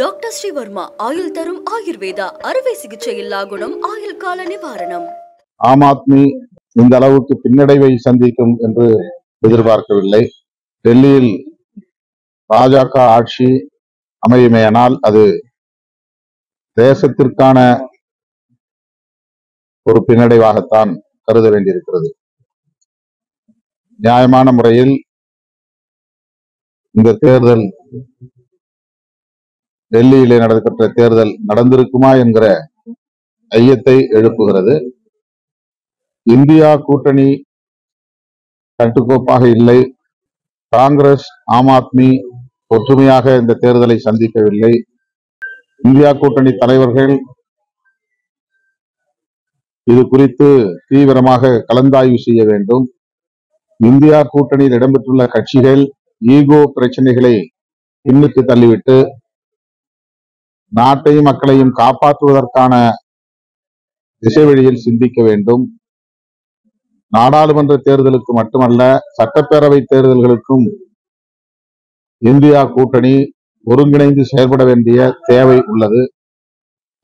Doctor Sreevarma ஆயுள் தரும் ஆயுர்வேதா அறுவை சிகிச்சை இல்லா குணம் ஆயுள் கால நிவாரணம். ஆம் ஆத்மி இந்த அளவுக்கு பின்னடைவை சந்திக்கும் என்று எதிர்பார்க்கவில்லை. டெல்லியில் பாஜக ஆட்சி அமையுமேயானால் அது தேசத்திற்கான ஒரு பின்னடைவாகத்தான் கருத வேண்டியிருக்கிறது. நியாயமான முறையில் இந்த தேர்தல், டெல்லியிலே நடைபெற்ற தேர்தல் நடந்திருக்குமா என்கிற ஐயத்தை எழுப்புகிறது. இந்தியா கூட்டணி கட்டுக்கோப்பாக இல்லை. காங்கிரஸ், ஆம் ஆத்மி ஒற்றுமையாக இந்த தேர்தலை சந்திக்கவில்லை. இந்தியா கூட்டணி தலைவர்கள் இது குறித்து தீவிரமாக கலந்தாய்வு செய்ய வேண்டும். இந்தியா கூட்டணியில் இடம்பெற்றுள்ள கட்சிகள் ஈகோ பிரச்சனைகளை பின்னுக்கு தள்ளிவிட்டு நாட்டையும் மக்களையும் காப்பாற்றுவதற்கான திசை வழியில் சிந்திக்க வேண்டும். நாடாளுமன்ற தேர்தலுக்கு மட்டுமல்ல, சட்டப்பேரவை தேர்தல்களுக்கும் இந்தியா கூட்டணி ஒருங்கிணைந்து செயல்பட வேண்டிய தேவை உள்ளது.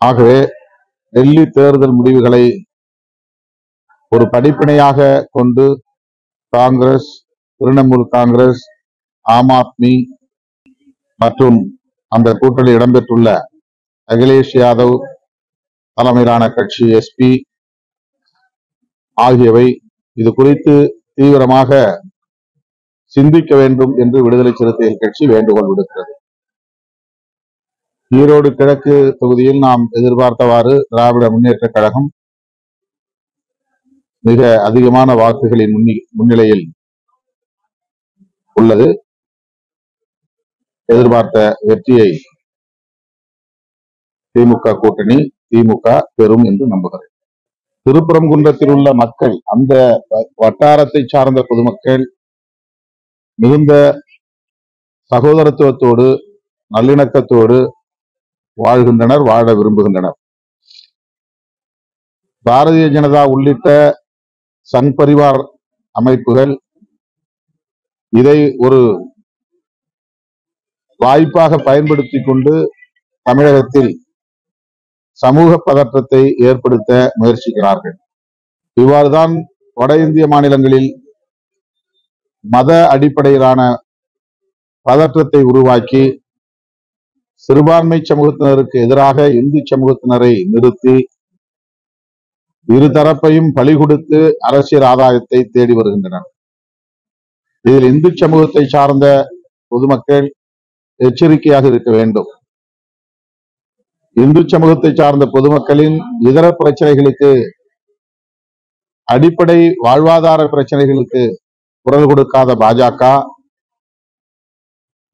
ஆகவே டெல்லி தேர்தல் முடிவுகளை ஒரு படிப்பினையாக கொண்டு காங்கிரஸ், திரிணாமுல் காங்கிரஸ், ஆம் ஆத்மி மற்றும் அந்த கூட்டணியில் இடம்பெற்றுள்ள அகிலேஷ் யாதவ் தலைமையிலான கட்சி எஸ்பி ஆகியவை இது குறித்து தீவிரமாக சிந்திக்க வேண்டும் என்று விடுதலை சிறுத்தைகள் கட்சி வேண்டுகோள் விடுக்கிறது. ஈரோடு கிழக்கு தொகுதியில் நாம் எதிர்பார்த்தவாறு திராவிட முன்னேற்ற கழகம் மிக அதிகமான வாக்குகளின் முன்னிலையில் உள்ளது. எதிர்பார்த்த வெற்றியை திமுக கூட்டணி, திமுக பெறும் என்று நம்புகிறேன். திருப்பரங்குன்றத்தில் உள்ள மக்கள், அந்த வட்டாரத்தை சார்ந்த பொதுமக்கள் மிகுந்த சகோதரத்துவத்தோடு, நல்லிணக்கத்தோடு வாழ்கின்றனர், வாழ விரும்புகின்றனர். பாரதிய ஜனதா உள்ளிட்ட சங் பரிவார் அமைப்புகள் இதை ஒரு வாய்ப்பாக பயன்படுத்தி கொண்டு தமிழகத்தில் சமூக பதற்றத்தை ஏற்படுத்த முயற்சிக்கிறார்கள். இவ்வாறுதான் வட இந்திய மாநிலங்களில் மத அடிப்படையிலான பதற்றத்தை உருவாக்கி சிறுபான்மை சமூகத்தினருக்கு எதிராக இந்து சமூகத்தினரை நிறுத்தி இருதரப்பையும் பலி கொடுத்து அரசியல் ஆதாயத்தை தேடி வருகின்றனர். இதில் இந்து சமூகத்தை சார்ந்த பொதுமக்கள் எச்சரிக்கையாக இருக்க வேண்டும். இந்து சமூகத்தை சார்ந்த பொதுமக்களின் இதர பிரச்சனைகளுக்கு, அடிப்படை வாழ்வாதார பிரச்சனைகளுக்கு குரல் கொடுக்காத பாஜக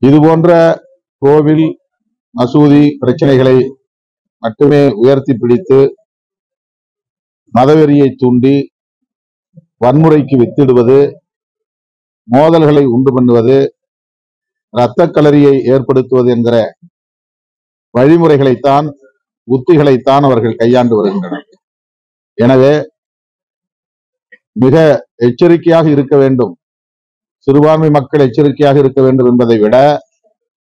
இதுபோன்ற கோவில், மசூதி பிரச்சனைகளை மட்டுமே உயர்த்தி பிடித்து மதவெறியை தூண்டி வன்முறைக்கு வித்திடுவது, மோதல்களை உண்டு பண்ணுவது, இரத்த களரியை ஏற்படுத்துவது என்கிற வழிமுறைகளைத்தான், உத்திகளைத்தான் அவர்கள் கையாண்டு வருகின்றனர். எனவே மிக எச்சரிக்கையாக இருக்க வேண்டும். சிறுபான்மை மக்கள் எச்சரிக்கையாக இருக்க வேண்டும் என்பதை விட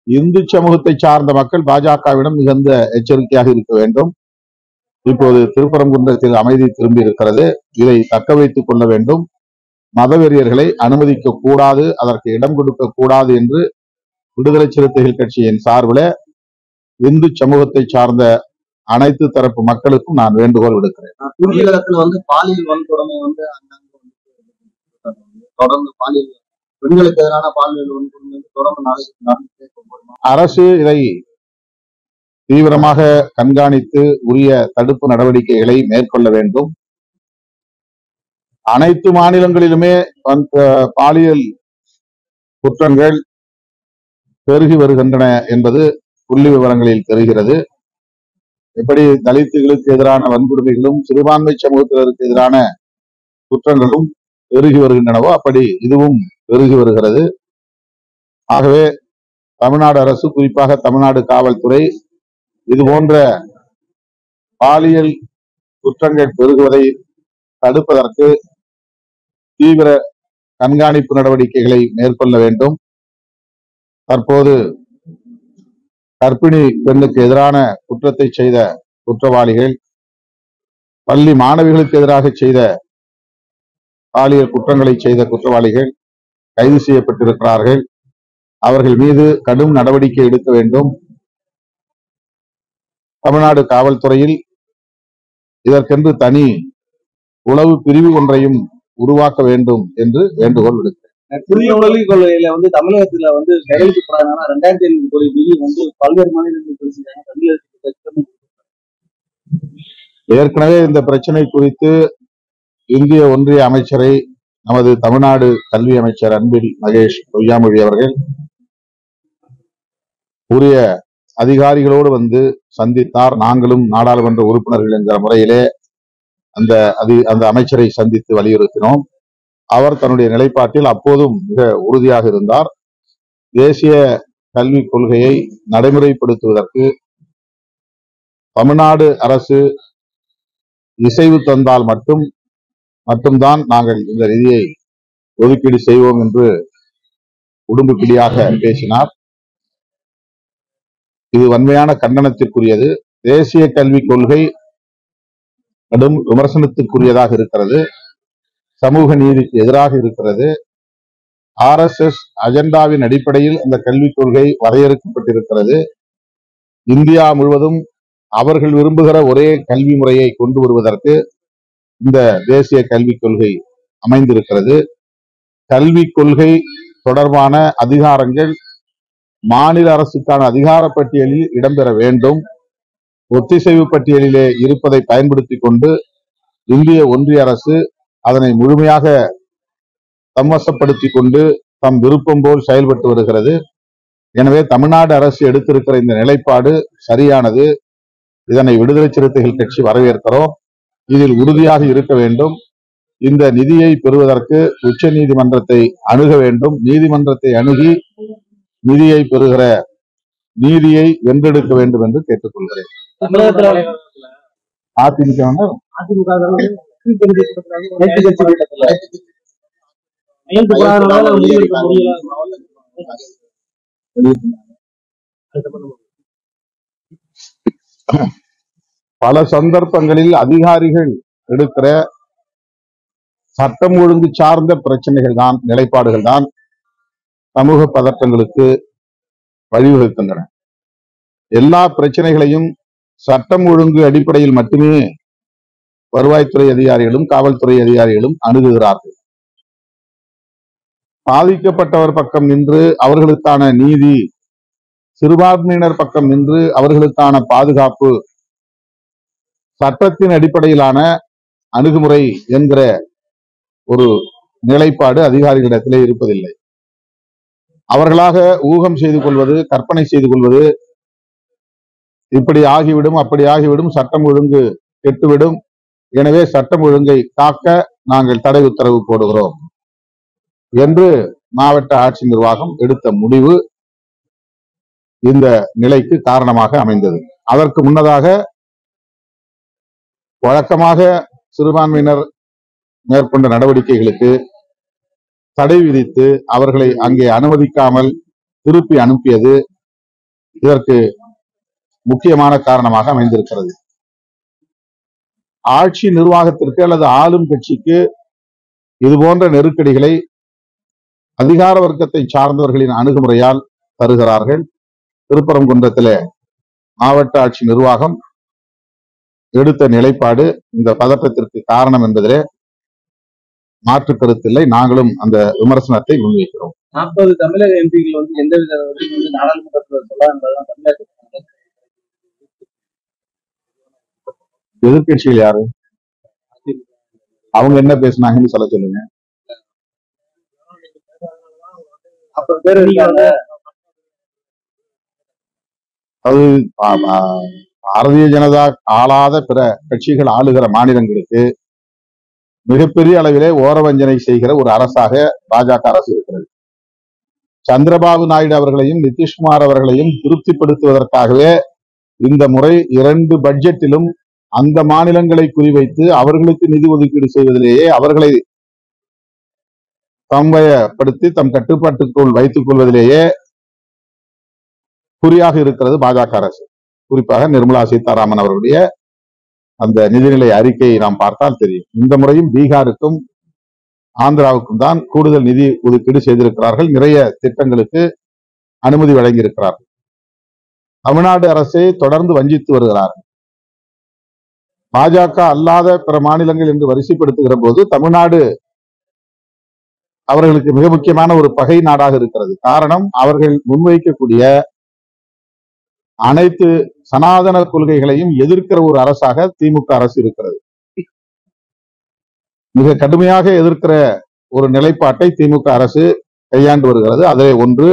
இந்து சமூகத்தை சார்ந்த மக்கள் பாஜகவிடம் மிகுந்த எச்சரிக்கையாக இருக்க வேண்டும். இப்போது திருப்பரங்குன்றத்தில் அமைதி திரும்பி இருக்கிறது. இதை தக்க வைத்துக் கொள்ள வேண்டும். மதவெறியர்களை அனுமதிக்க கூடாது, அதற்கு இடம் கொடுக்க கூடாது என்று விடுதலை சிறுத்தைகள் கட்சியின் சார்பில் இந்து சமூகத்தை சார்ந்த அனைத்து தரப்பு மக்களுக்கும் நான் வேண்டுகோள் விடுக்கிறேன். பாலியல் வன்கொடுமை தொடர்ந்து பெண்களுக்கு எதிரான பாலியல் வன்கொடுமை தொடர்ந்து அரசு இதை தீவிரமாக கண்காணித்து உரிய தடுப்பு நடவடிக்கைகளை மேற்கொள்ள வேண்டும். அனைத்து மாநிலங்களிலுமே பாலியல் குற்றங்கள் பெருகி வருகின்றன என்பது புள்ளி விவரங்களில் தெரிகிறது. எப்படி தலித்துகளுக்கு எதிரான வன்கொடுமைகளும் சிறுபான்மை சமூகத்தினருக்கு எதிரான குற்றங்களும் பெருகி வருகின்றனவோ அப்படி இதுவும் பெருகி வருகிறது. ஆகவே தமிழ்நாடு அரசு, குறிப்பாக தமிழ்நாடு காவல்துறை இது போன்ற பாலியல் குற்றங்கள் பெருகுவதை தடுப்பதற்கு தீவிர கண்காணிப்பு நடவடிக்கைகளை மேற்கொள்ள வேண்டும். தற்போது கர்ப்பிணி பெண்ணுக்கு எதிரான குற்றத்தை செய்த குற்றவாளிகள், பள்ளி மாணவிகளுக்கு எதிராக செய்த பாலியல் குற்றங்களை செய்த குற்றவாளிகள் கைது செய்யப்பட்டிருக்கிறார்கள். அவர்கள் மீது கடும் நடவடிக்கை எடுக்க வேண்டும். தமிழ்நாடு காவல்துறையில் இதற்கென்று தனி உளவு பிரிவு ஒன்றையும் உருவாக்க வேண்டும் என்று வேண்டுகோள் விடுக்கிறேன். புதிய உலகிக் கொள்கையில தமிழகத்துல நிறைவேற்றப்படாதனால 2007 கோடி நிதி பல்வேறு மாநிலங்களுக்கு ஏற்கனவே இந்த பிரச்சனை குறித்து இந்திய ஒன்றிய அமைச்சரை நமது தமிழ்நாடு கல்வி அமைச்சர் அன்பில் மகேஷ் பொய்யாமொழி அவர்கள் உரிய அதிகாரிகளோடு சந்தித்தார். நாங்களும் நாடாளுமன்ற உறுப்பினர்கள் என்கிற முறையிலே அந்த அமைச்சரை சந்தித்து வலியுறுத்தினோம். அவர் தன்னுடைய நிலைப்பாட்டில் அப்போதும் மிக உறுதியாக இருந்தார். தேசிய கல்விக் கொள்கையை நடைமுறைப்படுத்துவதற்கு தமிழ்நாடு அரசு இசைவு தந்தால் மட்டும்தான் நாங்கள் இந்த நிதியை ஒதுக்கீடு செய்வோம் என்று உடும்புக்கிடியாக பேசினார். இது வன்மையான கண்டனத்திற்குரியது. தேசிய கல்விக் கொள்கை கடும் விமர்சனத்திற்குரியதாக இருக்கிறது. சமூக நீதிக்கு எதிராக இருக்கிறது. RSS அஜெண்டாவின் அடிப்படையில் அந்த கல்விக் கொள்கை வரையறுக்கப்பட்டிருக்கிறது. இந்தியா முழுவதும் அவர்கள் விரும்புகிற ஒரே கல்வி முறையை கொண்டு வருவதற்கு இந்த தேசிய கல்விக் கொள்கை அமைந்திருக்கிறது. கல்விக் கொள்கை தொடர்பான அதிகாரங்கள் மாநில அரசுக்கான அதிகார பட்டியலில் இடம்பெற வேண்டும். ஒத்திசைவு பட்டியலிலே இருப்பதை பயன்படுத்தி கொண்டு இந்திய ஒன்றிய அரசு அதனை முழுமையாக தம்வசப்படுத்தி கொண்டு தம் விருப்பம் போல் செயல்பட்டு வருகிறது. எனவே தமிழ்நாடு அரசு எடுத்திருக்கிற இந்த நிலைப்பாடு சரியானது. இதனை விடுதலை சிறுத்தைகள் கட்சி வரவேற்கிறோம். இதில் உறுதியாக இருக்க வேண்டும். இந்த நிதியை பெறுவதற்கு உச்ச நீதிமன்றத்தை அணுக வேண்டும். நீதிமன்றத்தை அணுகி நிதியை பெறுகிற நீதியை வென்றெடுக்க வேண்டும் என்று கேட்டுக்கொள்கிறேன். பல சந்தர்ப்பங்களில் அதிகாரிகள் எடுக்கிற சட்டம் ஒழுங்கு சார்ந்த பிரச்சனைகள் தான், நிலைப்பாடுகள் தான் சமூக பதற்றங்களுக்கு வழிவகுக்கின்றன. எல்லா பிரச்சனைகளையும் சட்டம் ஒழுங்கு அடிப்படையில் மட்டுமே வருவாய்த்துறை அதிகாரிகளும் காவல்துறை அதிகாரிகளும் அணுகுகிறார்கள். பாதிக்கப்பட்டவர் பக்கம் நின்று அவர்களுக்கான நீதி, சிறுபான்மையினர் பக்கம் நின்று அவர்களுக்கான பாதுகாப்பு, சட்டத்தின் அடிப்படையிலான அணுகுமுறை என்கிற ஒரு நிலைப்பாடு அதிகாரிகளிடத்திலே இருப்பதில்லை. அவர்களாக ஊகம் செய்து கொள்வது, கற்பனை செய்து கொள்வது, இப்படி ஆகிவிடும் அப்படி ஆகிவிடும், சட்டம் ஒழுங்கு கெட்டுவிடும், எனவே சட்டம் ஒழுங்கை காக்க நாங்கள் தடை உத்தரவு போடுகிறோம் என்று மாவட்ட ஆட்சி நிர்வாகம் எடுத்த முடிவு இந்த நிலைக்கு காரணமாக அமைந்தது. அதற்கு முன்னதாக வழக்கமாக சிறுபான்மையினர் மேற்கொண்ட நடவடிக்கைகளுக்கு தடை விதித்து அவர்களை அங்கே அனுமதிக்காமல் திருப்பி அனுப்பியது இதற்கு முக்கியமான காரணமாக அமைந்திருக்கிறது. ஆட்சி நிர்வாகத்திற்கு அல்லது ஆளும் கட்சிக்கு இது போன்ற நெருக்கடிகளை அதிகார வர்க்கத்தை சார்ந்தவர்களின் அணுகுமுறையால் தருகிறார்கள். திருப்பரங்குன்றத்திலே மாவட்ட ஆட்சி நிர்வாகம் எடுத்த நிலைப்பாடு இந்த பதற்றத்திற்கு காரணம் என்பதிலே மாற்று கருத்தில்லை. நாங்களும் அந்த விமர்சனத்தை முன்வைக்கிறோம். 40 தமிழக எம்பிகள் எந்தவித நாடாளுமன்றத்தில் சொல்ல எதிர்கட்சிகள் யாரு, அவங்க என்ன பேசினாங்கன்னு சொல்ல சொல்லுங்க. அது பாரதிய ஜனதா ஆளாத பிற கட்சிகள் ஆளுகிற மாநிலங்களுக்கு மிகப்பெரிய அளவிலே ஓரவஞ்சனை செய்கிற ஒரு அரசாக பாஜக அரசு இருக்கிறது. சந்திரபாபு நாயுடு அவர்களையும் நிதிஷ்குமார் அவர்களையும் திருப்திப்படுத்துவதற்காகவே இந்த முறை 2 பட்ஜெட்டிலும் அந்த மாநிலங்களை குறிவைத்து அவர்களுக்கு நிதி ஒதுக்கீடு செய்வதிலேயே, அவர்களை தம்வயப்படுத்தி தம் கட்டுப்பாட்டுக்குள் வைத்துக் கொள்வதிலேயே குறியாக இருக்கிறது பாஜக அரசு. குறிப்பாக நிர்மலா சீதாராமன் அவர்களுடைய அந்த நிதிநிலை அறிக்கையை நாம் பார்த்தால் தெரியும். இந்த முறையும் பீகாருக்கும் ஆந்திராவுக்கும் தான் கூடுதல் நிதி ஒதுக்கீடு செய்திருக்கிறார்கள். நிறைய திட்டங்களுக்கு அனுமதி வழங்கியிருக்கிறார்கள். தமிழ்நாடு அரசை தொடர்ந்து வஞ்சித்து வருகிறார்கள். பாஜக அல்லாத பிற மாநிலங்கள் என்று வரிசைப்படுத்துகிற போது தமிழ்நாடு அவர்களுக்கு மிக முக்கியமான ஒரு பகை நாடாக இருக்கிறது. காரணம், அவர்கள் முன்வைக்கக்கூடிய அனைத்து சனாதன கொள்கைகளையும் எதிர்க்கிற ஒரு அரசாக திமுக அரசு இருக்கிறது. மிக கடுமையாக எதிர்க்கிற ஒரு நிலைப்பாட்டை திமுக அரசு கையாண்டு வருகிறது. அதிலே ஒன்று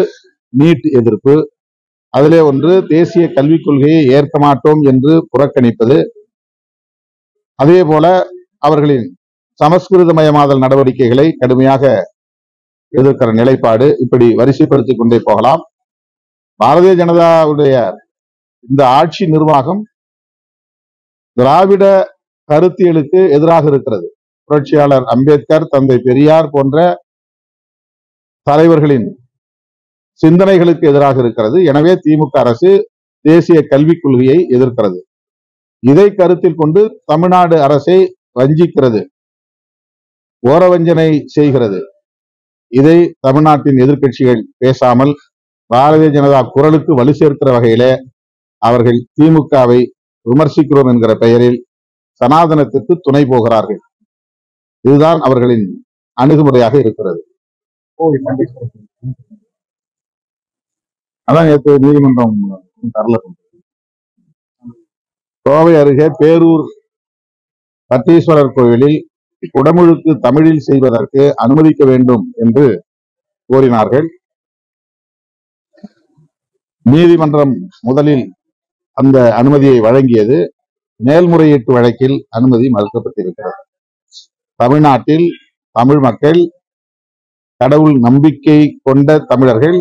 நீட் எதிர்ப்பு, அதிலே ஒன்று தேசிய கல்விக் கொள்கையை ஏற்க மாட்டோம் என்று புறக்கணிப்பது, அதே போல அவர்களின் சமஸ்கிருதமயமாதல் நடவடிக்கைகளை கடுமையாக எதிர்க்கிற நிலைப்பாடு. இப்படி வரிசைப்படுத்திக் கொண்டே போகலாம். பாரதிய ஜனதாவுடைய இந்த ஆட்சி நிர்வாகம் திராவிட கருத்தியலுக்கு எதிராக இருக்கிறது. புரட்சியாளர் அம்பேத்கர், தந்தை பெரியார் போன்ற தலைவர்களின் சிந்தனைகளுக்கு எதிராக இருக்கிறது. எனவே திமுக அரசு தேசிய கல்விக் கொள்கையை எதிர்க்கிறது. இதை கருத்தில் கொண்டு தமிழ்நாடு அரசை வஞ்சிக்கிறது, ஓரவஞ்சனை செய்கிறது. இதை தமிழ்நாட்டின் எதிர்க்கட்சிகள் பேசாமல் பாரதிய ஜனதா குரலுக்கு வலு சேர்க்கிற வகையிலே அவர்கள் திமுகவை விமர்சிக்கிறோம் என்கிற பெயரில் சனாதனத்திற்கு துணை போகிறார்கள். இதுதான் அவர்களின் அணுகுமுறையாக இருக்கிறது. அதான் நேற்று நீதிமன்றம் தரல. கோவை அருகே பேரூர் பட்டீஸ்வரர் கோவிலில் குடமுழுக்கு தமிழில் செய்வதற்கு அனுமதிக்க வேண்டும் என்று கோரினார்கள். நீதிமன்றம் முதலில் அந்த அனுமதியை வழங்கியது. மேல்முறையீட்டு வழக்கில் அனுமதி மறுக்கப்பட்டிருக்கிறது. தமிழ்நாட்டில் தமிழ் மக்கள், கடவுள் நம்பிக்கை கொண்ட தமிழர்கள்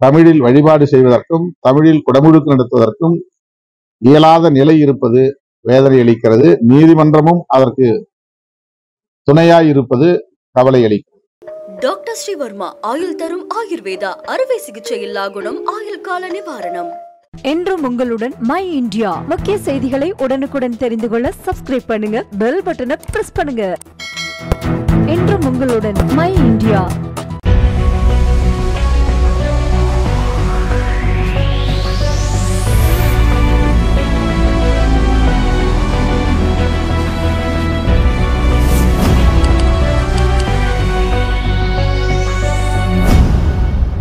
தமிழில் வழிபாடு செய்வதற்கும் தமிழில் குடமுழுக்கு நடத்துவதற்கும் இயலாத நிலை இருப்பது வேதனை அளிக்கிறது. நீதிமன்றமும் அதற்கு துணையாய் இருப்பது கவலை அளிக்கிறது. டாக்டர் ஸ்ரீவர்மா ஆயுள் தரும் ஆயுர்வேதா அறுவை சிகிச்சை இல்லா குணம் ஆயுள் கால நிவாரணம். என்றும் உங்களுடன் மை இந்தியா. முக்கிய செய்திகளை உடனுக்குடன் தெரிந்து கொள்ள சப்ஸ்கிரைப் பண்ணுங்க, பெல் பட்டனை பிரஸ் பண்ணுங்க. என்றும் உங்களுடன் மை இந்தியா.